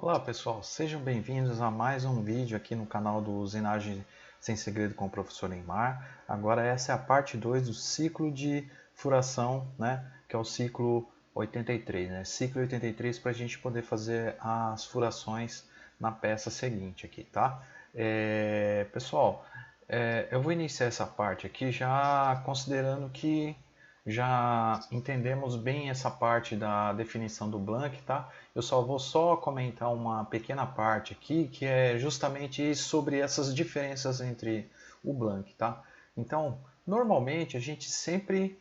Olá pessoal, sejam bem-vindos a mais um vídeo aqui no canal do Usinagem Sem Segredo com o professor Neymar. Agora essa é a parte 2 do ciclo de furação, né, que é o ciclo 83, né? Ciclo 83 para a gente poder fazer as furações na peça seguinte aqui, tá? Pessoal, eu vou iniciar essa parte aqui já considerando que já entendemos bem essa parte da definição do Blank, tá? Eu vou comentar uma pequena parte aqui que é justamente sobre essas diferenças entre o Blank, tá? Então, normalmente a gente sempre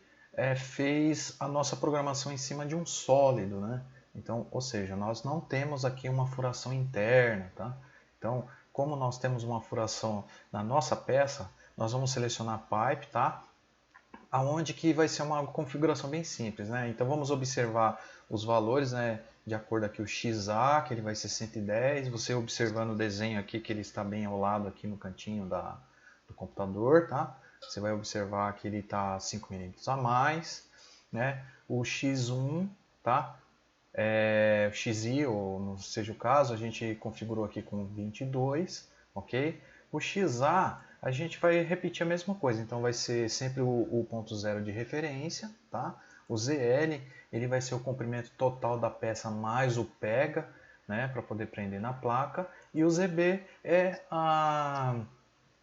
fez a nossa programação em cima de um sólido, né? Então, ou seja, nós não temos aqui uma furação interna, tá? Então, como nós temos uma furação na nossa peça, nós vamos selecionar pipe, tá? Aonde que vai ser uma configuração bem simples, né? Então vamos observar os valores, né? De acordo aqui o XA, que ele vai ser 110, você observando o desenho aqui que ele está bem ao lado aqui no cantinho do computador, tá? Você vai observar que ele está 5 milímetros a mais, né? O X1, tá? O XI, ou não seja o caso, a gente configurou aqui com 22, ok? O XA, a gente vai repetir a mesma coisa, então vai ser sempre o ponto zero de referência, tá? O ZL, ele vai ser o comprimento total da peça mais o pega, né, para poder prender na placa, e o ZB é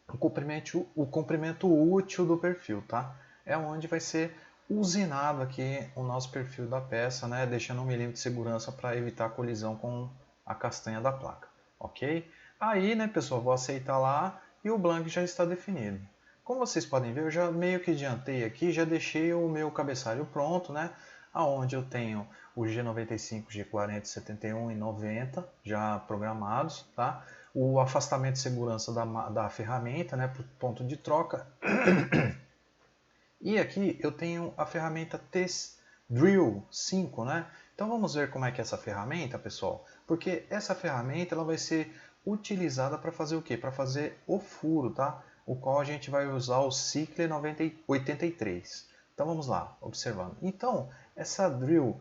o comprimento útil do perfil, tá? É onde vai ser usinado aqui o nosso perfil da peça, né? Deixando 1 milímetro de segurança para evitar a colisão com a castanha da placa, ok? Aí, né, pessoal, vou aceitar lá e o blank já está definido. Como vocês podem ver, eu já meio que adiantei aqui, já deixei o meu cabeçalho pronto, né? Aonde eu tenho o G95, G40, 71 e 90 já programados, tá? O afastamento de segurança da ferramenta, né, para o ponto de troca. E aqui eu tenho a ferramenta Test Drill 5, né? Então vamos ver como é que é essa ferramenta, pessoal. Porque essa ferramenta ela vai ser utilizada para fazer o quê? Para fazer o furo, tá? O qual a gente vai usar o Cycler 83. Então vamos lá, observando. Então, essa drill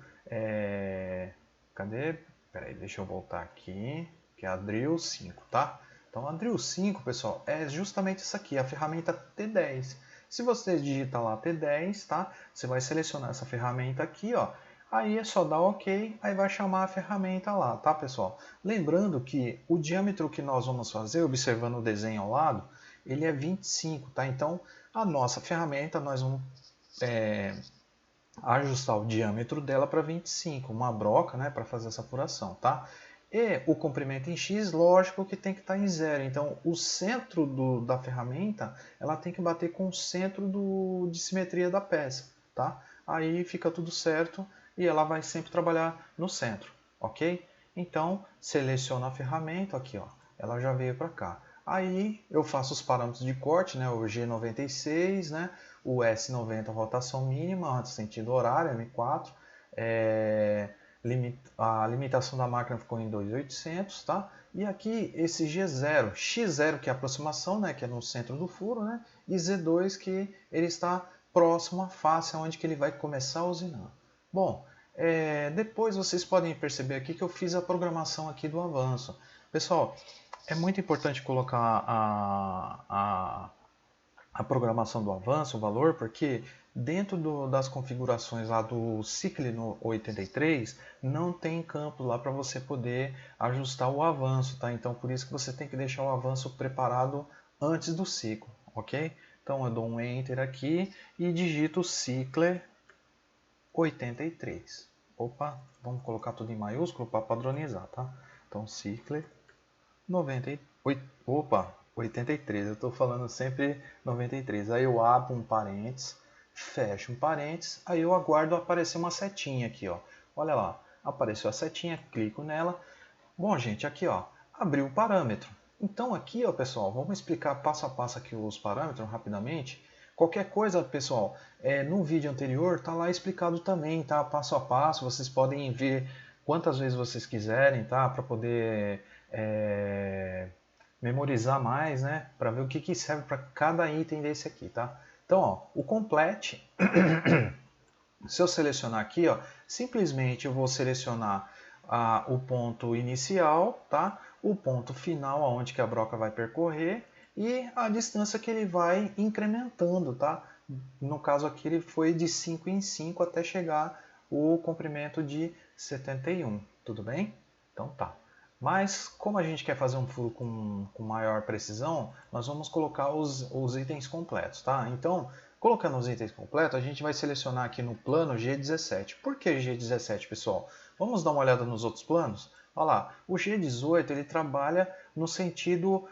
cadê? Peraí, deixa eu voltar aqui, que é a Drill 5, tá? Então a Drill 5, pessoal, é justamente essa aqui, a ferramenta T10. Se você digitar lá T10, tá? Você vai selecionar essa ferramenta aqui, ó. Aí é só dar OK, aí vai chamar a ferramenta lá, tá, pessoal? Lembrando que o diâmetro que nós vamos fazer, observando o desenho ao lado, ele é 25, tá? Então, a nossa ferramenta, nós vamos ajustar o diâmetro dela para 25, uma broca, né, para fazer essa furação, tá? E o comprimento em X, lógico que tem que estar em zero. Então, o centro da ferramenta, ela tem que bater com o centro de simetria da peça, tá? Aí fica tudo certo e ela vai sempre trabalhar no centro, ok? Então, seleciona a ferramenta, aqui, ó, ela já veio para cá. Aí eu faço os parâmetros de corte, né, o G96, né, o S90 rotação mínima, sentido horário, M4, a limitação da máquina ficou em 2.800, tá? E aqui esse G0, X0 que é a aproximação, né, que é no centro do furo, né, e Z2 que ele está próximo à face, onde que ele vai começar a usinar. Bom, depois vocês podem perceber aqui que eu fiz a programação aqui do avanço. Pessoal, é muito importante colocar a programação do avanço, o valor, porque dentro das configurações lá do Cycle no 83 não tem campo lá para você poder ajustar o avanço, tá? Então por isso que você tem que deixar o avanço preparado antes do ciclo, ok? Então eu dou um Enter aqui e digito Cycle 83. Opa, vamos colocar tudo em maiúsculo para padronizar, tá? Então Cycle 98, opa, 83, eu estou falando sempre 93. Aí eu abro um parênteses, fecho um parênteses, aí eu aguardo aparecer uma setinha aqui, ó. Olha lá, apareceu a setinha, clico nela. Bom, gente, aqui, ó, abriu o parâmetro. Então aqui, ó, pessoal, vamos explicar passo a passo aqui os parâmetros rapidamente. Qualquer coisa, pessoal, no vídeo anterior tá lá explicado também, tá? Passo a passo, vocês podem ver quantas vezes vocês quiserem, tá? Para poder memorizar mais, né? Para ver o que serve para cada item desse aqui, tá? Então, ó, o complete, se eu selecionar aqui, ó, simplesmente eu vou selecionar o ponto inicial, tá? O ponto final, aonde que a broca vai percorrer, e a distância que ele vai incrementando, tá? No caso aqui ele foi de 5 em 5 até chegar o comprimento de 71, tudo bem? Então tá. Mas como a gente quer fazer um furo com maior precisão, nós vamos colocar os itens completos, tá? Então, colocando os itens completos, a gente vai selecionar aqui no plano G17. Por que G17, pessoal? Vamos dar uma olhada nos outros planos? Olha lá, o G18 ele trabalha no sentido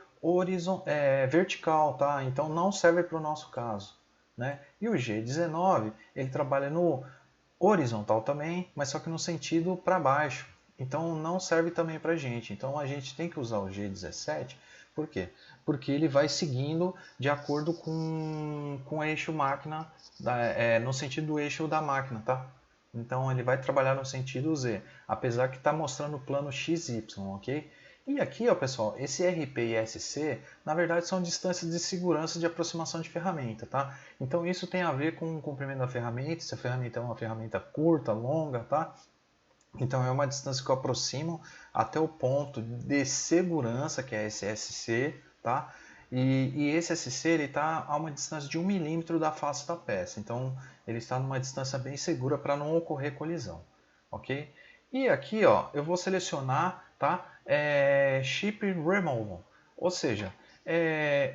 vertical, tá? Então não serve para o nosso caso, né? E o G19 ele trabalha no horizontal também, mas só que no sentido para baixo. Então não serve também para a gente. Então a gente tem que usar o G17. Por quê? Porque ele vai seguindo de acordo com o eixo máquina, no sentido do eixo da máquina, tá? Então ele vai trabalhar no sentido Z, apesar que está mostrando o plano XY, ok? E aqui, ó, pessoal, esse RP e SC, na verdade, são distâncias de segurança de aproximação de ferramenta, tá? Então isso tem a ver com o comprimento da ferramenta, se a ferramenta é uma ferramenta curta, longa, tá? Então é uma distância que eu aproximo até o ponto de segurança, que é esse SC, tá? E esse SC está a uma distância de 1 milímetro da face da peça. Então ele está numa distância bem segura para não ocorrer colisão, ok? E aqui, ó, eu vou selecionar, tá? Chip Removal, ou seja,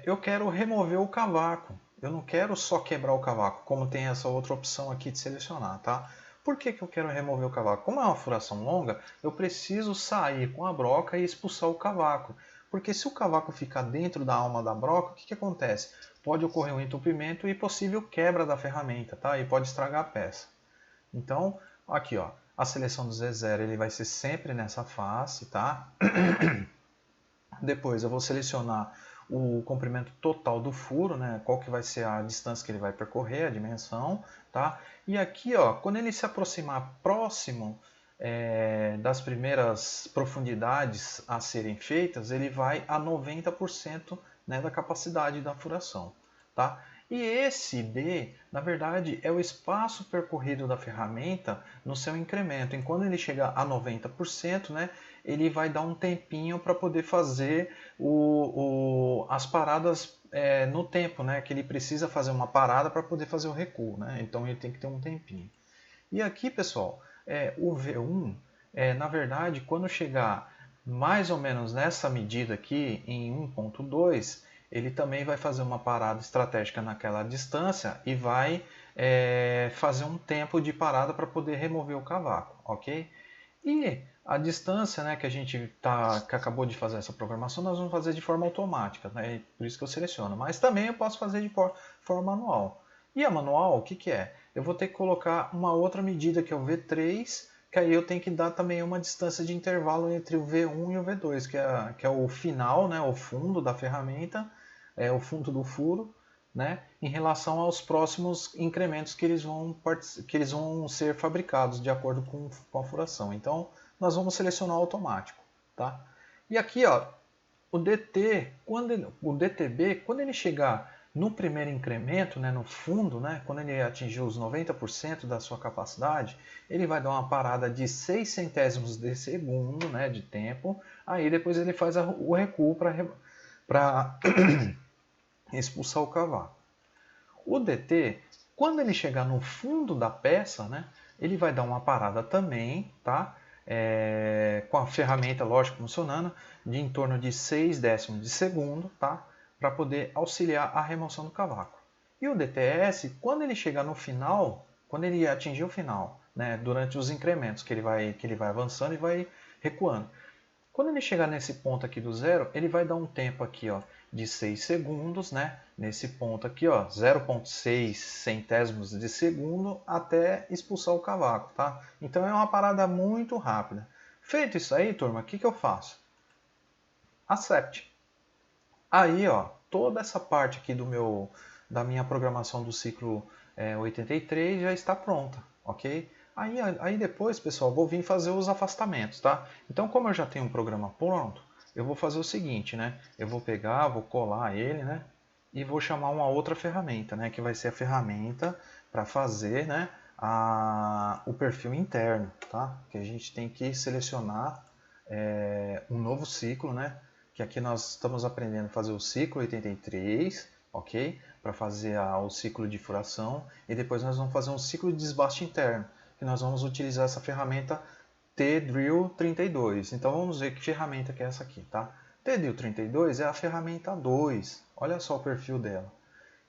eu quero remover o cavaco. Eu não quero só quebrar o cavaco, como tem essa outra opção aqui de selecionar, tá? Por que eu quero remover o cavaco? Como é uma furação longa, eu preciso sair com a broca e expulsar o cavaco. Porque se o cavaco ficar dentro da alma da broca, o que acontece? Pode ocorrer um entupimento e possível quebra da ferramenta, tá? E pode estragar a peça. Então, aqui, ó, a seleção do Z0 ele vai ser sempre nessa face, tá? Depois eu vou selecionar o comprimento total do furo, né? Qual que vai ser a distância que ele vai percorrer, a dimensão, tá? E aqui, ó, quando ele se aproximar próximo das primeiras profundidades a serem feitas, ele vai a 90%, né, da capacidade da furação, tá? E esse D, na verdade, é o espaço percorrido da ferramenta no seu incremento. E quando ele chegar a 90%, né, ele vai dar um tempinho para poder fazer as paradas no tempo, né, que ele precisa fazer uma parada para poder fazer o recuo, né, então ele tem que ter um tempinho. E aqui, pessoal, o V1, na verdade, quando chegar mais ou menos nessa medida aqui, em 1.2, ele também vai fazer uma parada estratégica naquela distância e vai fazer um tempo de parada para poder remover o cavaco, ok? E a distância, né, que a gente que acabou de fazer essa programação, nós vamos fazer de forma automática, né? Por isso que eu seleciono. Mas também eu posso fazer de forma manual. E a manual, o que é? Eu vou ter que colocar uma outra medida, que é o V3, que aí eu tenho que dar também uma distância de intervalo entre o V1 e o V2, que é o final, né, o fundo da ferramenta, o fundo do furo, né, em relação aos próximos incrementos que eles vão ser fabricados de acordo com a furação. Então, nós vamos selecionar automático, tá? E aqui, ó, o DTB, quando ele chegar no primeiro incremento, né, no fundo, né, quando ele atingir os 90% da sua capacidade, ele vai dar uma parada de 6 centésimos de segundo, né, de tempo. Aí depois ele faz o recuo para expulsar o cavaco. O DT, quando ele chegar no fundo da peça, né, ele vai dar uma parada também, tá? Com a ferramenta, lógico, funcionando, de em torno de 6 décimos de segundo, tá? Para poder auxiliar a remoção do cavaco. E o DTS, quando ele chegar no final, quando ele atingir o final, né, durante os incrementos que ele vai avançando e vai recuando, quando ele chegar nesse ponto aqui do zero, ele vai dar um tempo aqui, ó, de 6 segundos, né? Nesse ponto aqui, ó, 0,6 centésimos de segundo até expulsar o cavaco, tá? Então é uma parada muito rápida. Feito isso aí, turma, o que eu faço? Accept. Aí, ó, toda essa parte aqui da minha programação do ciclo 83 já está pronta, ok? Aí depois, pessoal, vou vir fazer os afastamentos, tá? Então, como eu já tenho um programa pronto, eu vou fazer o seguinte, né? Eu vou pegar, vou colar ele, né? E vou chamar uma outra ferramenta, né? Que vai ser a ferramenta para fazer, né? o perfil interno, tá? Que a gente tem que selecionar um novo ciclo, né? Que aqui nós estamos aprendendo a fazer o ciclo 83, ok? Para fazer o ciclo de furação, e depois nós vamos fazer um ciclo de desbaste interno, que nós vamos utilizar essa ferramenta T-Drill 32. Então vamos ver que ferramenta que é essa aqui, tá? T-Drill 32 é a ferramenta 2, olha só o perfil dela.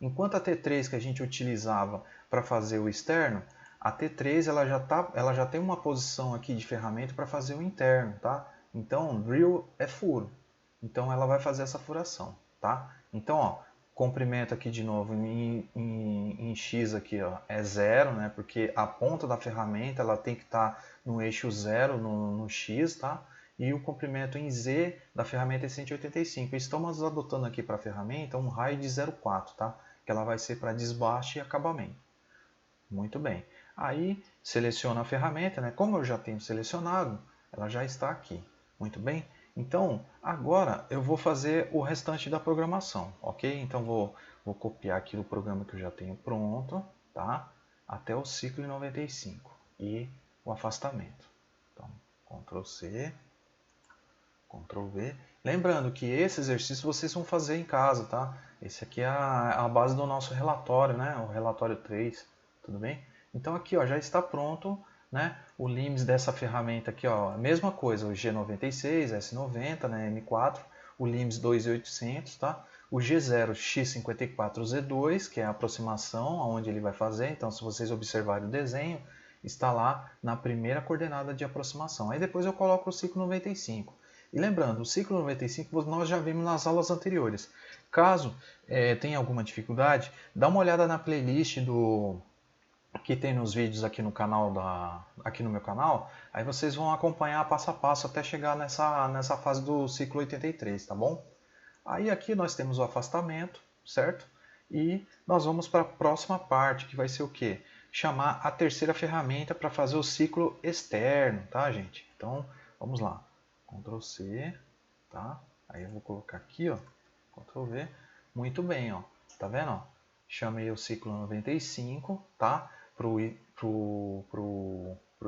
Enquanto a T3 que a gente utilizava para fazer o externo, a T3 ela já tem uma posição aqui de ferramenta para fazer o interno, tá? Então, drill é furo. Então, ela vai fazer essa furação, tá? Então, ó, comprimento aqui de novo em X aqui, ó, é 0, né? Porque a ponta da ferramenta ela tem que estar no eixo 0 no X, tá? E o comprimento em Z da ferramenta é 185. Estamos adotando aqui para a ferramenta um raio de 0,4, tá? Que ela vai ser para desbaste e acabamento. Muito bem. Aí seleciona a ferramenta, né? Como eu já tenho selecionado, ela já está aqui. Muito bem. Então, agora eu vou fazer o restante da programação, ok? Então, vou copiar aqui o programa que eu já tenho pronto, tá? Até o ciclo 95 e o afastamento. Então, Ctrl C, Ctrl V. Lembrando que esse exercício vocês vão fazer em casa, tá? Esse aqui é a base do nosso relatório, né? O relatório 3, tudo bem? Então aqui, ó, já está pronto, né? O LIMS dessa ferramenta aqui, ó, a mesma coisa, o G96, S90, né? M4, o LIMS 2800, tá? O G0 X54 Z2, que é a aproximação onde ele vai fazer. Então, se vocês observarem o desenho, está lá na primeira coordenada de aproximação. Aí depois eu coloco o ciclo 95. E lembrando, o ciclo 95 nós já vimos nas aulas anteriores. Caso tenha alguma dificuldade, dá uma olhada na playlist que tem nos vídeos aqui no canal aqui no meu canal. Aí vocês vão acompanhar passo a passo até chegar nessa fase do ciclo 83, tá bom? Aí aqui nós temos o afastamento, certo? E nós vamos para a próxima parte, que vai ser o quê? Chamar a terceira ferramenta para fazer o ciclo externo, tá, gente? Então, vamos lá. Ctrl C, tá? Aí eu vou colocar aqui, ó, Ctrl V. Muito bem, ó. Tá vendo, ó? Chamei o ciclo 95, tá? Pro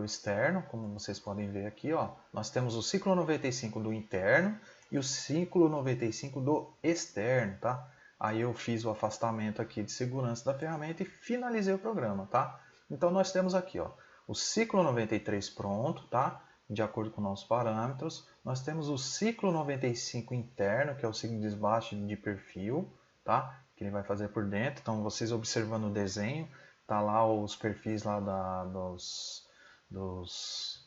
externo, como vocês podem ver aqui, ó. Nós temos o ciclo 95 do interno e o ciclo 95 do externo, tá? Aí eu fiz o afastamento aqui de segurança da ferramenta e finalizei o programa, tá? Então nós temos aqui, ó, o ciclo 93 pronto, tá? De acordo com nossos parâmetros. Nós temos o ciclo 95 interno, que é o ciclo de desbaste de perfil, tá? Que ele vai fazer por dentro. Então, vocês observando o desenho, tá lá os perfis lá dos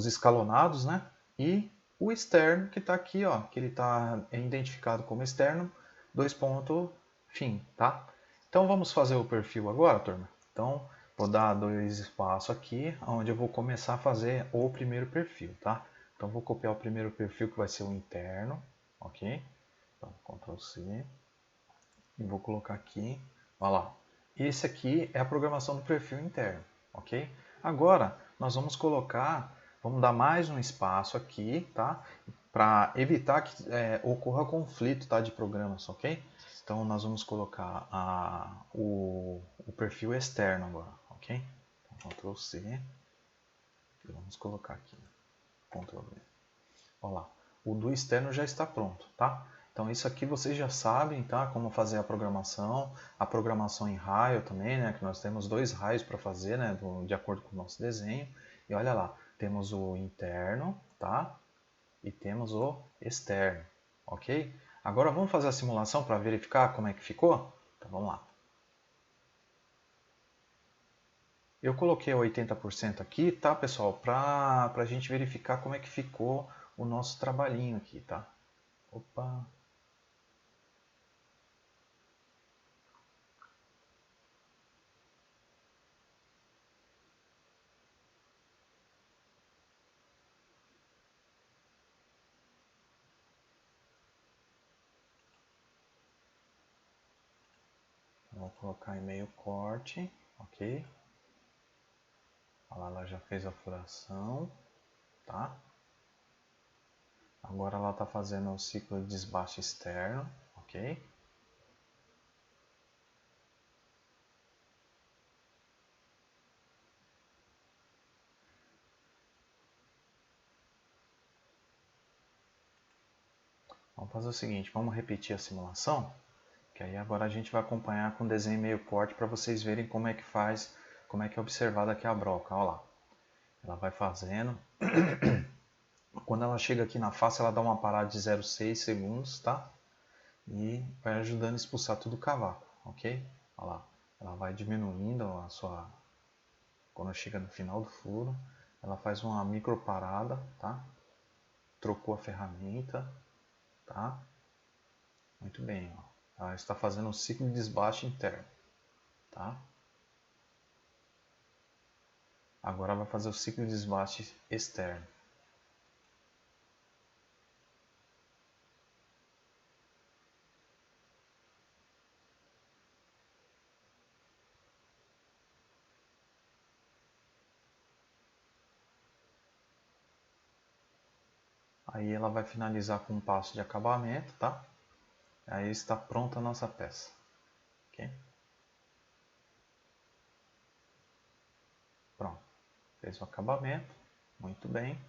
escalonados, né? E o externo, que está aqui, ó, que ele está identificado como externo, 2 ponto, fim, tá? Então, vamos fazer o perfil agora, turma? Então, vou dar 2 espaços aqui, onde eu vou começar a fazer o primeiro perfil, tá? Então, vou copiar o primeiro perfil, que vai ser o interno, ok? Então, Ctrl C. E vou colocar aqui, olha lá. Esse aqui é a programação do perfil interno, ok? Agora, nós vamos colocar, vamos dar mais um espaço aqui, tá? Para evitar que ocorra conflito, tá, de programas, ok? Então, nós vamos colocar o perfil externo agora, ok? Então, Ctrl C. E vamos colocar aqui, Ctrl V. Olha lá, o do externo já está pronto, tá? Então isso aqui vocês já sabem, tá? Como fazer a programação em raio também, né? Que nós temos 2 raios para fazer, né? De acordo com o nosso desenho. E olha lá, temos o interno, tá? E temos o externo, ok? Agora vamos fazer a simulação para verificar como é que ficou? Então vamos lá. Eu coloquei 80% aqui, tá, pessoal? Para a gente verificar como é que ficou o nosso trabalhinho aqui, tá? Opa! Vou colocar em meio corte, ok? Olha lá, ela já fez a furação, tá? Agora ela está fazendo o ciclo de desbaste externo, ok? Vamos fazer o seguinte, vamos repetir a simulação, que aí agora a gente vai acompanhar com desenho meio corte para vocês verem como é que faz, como é que é observada aqui a broca. Olha lá, ela vai fazendo. Quando ela chega aqui na face, ela dá uma parada de 0,6 segundos, tá? E vai ajudando a expulsar tudo o cavaco, ok? Olha lá, ela vai diminuindo a sua... Quando chega no final do furo, ela faz uma micro parada, tá? Trocou a ferramenta, tá? Muito bem, ó. Ela está fazendo um ciclo de desbaste interno, tá? Agora vai fazer o ciclo de desbaste externo. Aí ela vai finalizar com um passo de acabamento, tá? Aí está pronta a nossa peça, ok? Pronto, fez o acabamento, muito bem.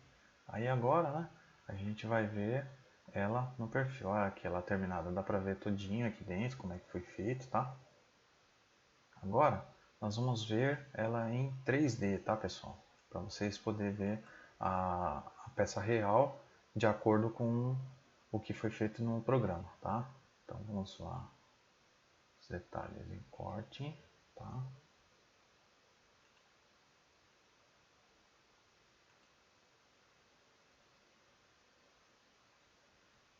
Aí agora, né, a gente vai ver ela no perfil. Olha aqui ela terminada, dá pra ver todinho aqui dentro, como é que foi feito, tá? Agora, nós vamos ver ela em 3D, tá, pessoal? Para vocês poderem ver a peça real de acordo com o que foi feito no programa, tá? Então, vamos lá. Os detalhes em corte, tá?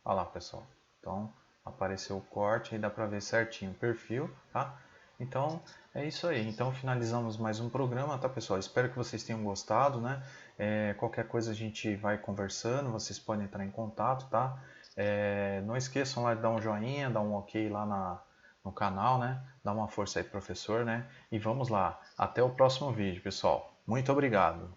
Olha lá, pessoal. Então, apareceu o corte, aí dá para ver certinho o perfil, tá? Então, é isso aí. Então, finalizamos mais um programa, tá, pessoal? Espero que vocês tenham gostado, né? Qualquer coisa a gente vai conversando, vocês podem entrar em contato, tá? Não esqueçam lá de dar um joinha, dar um ok lá no canal, né? Dá uma força aí, professor, né? E vamos lá. Até o próximo vídeo, pessoal. Muito obrigado.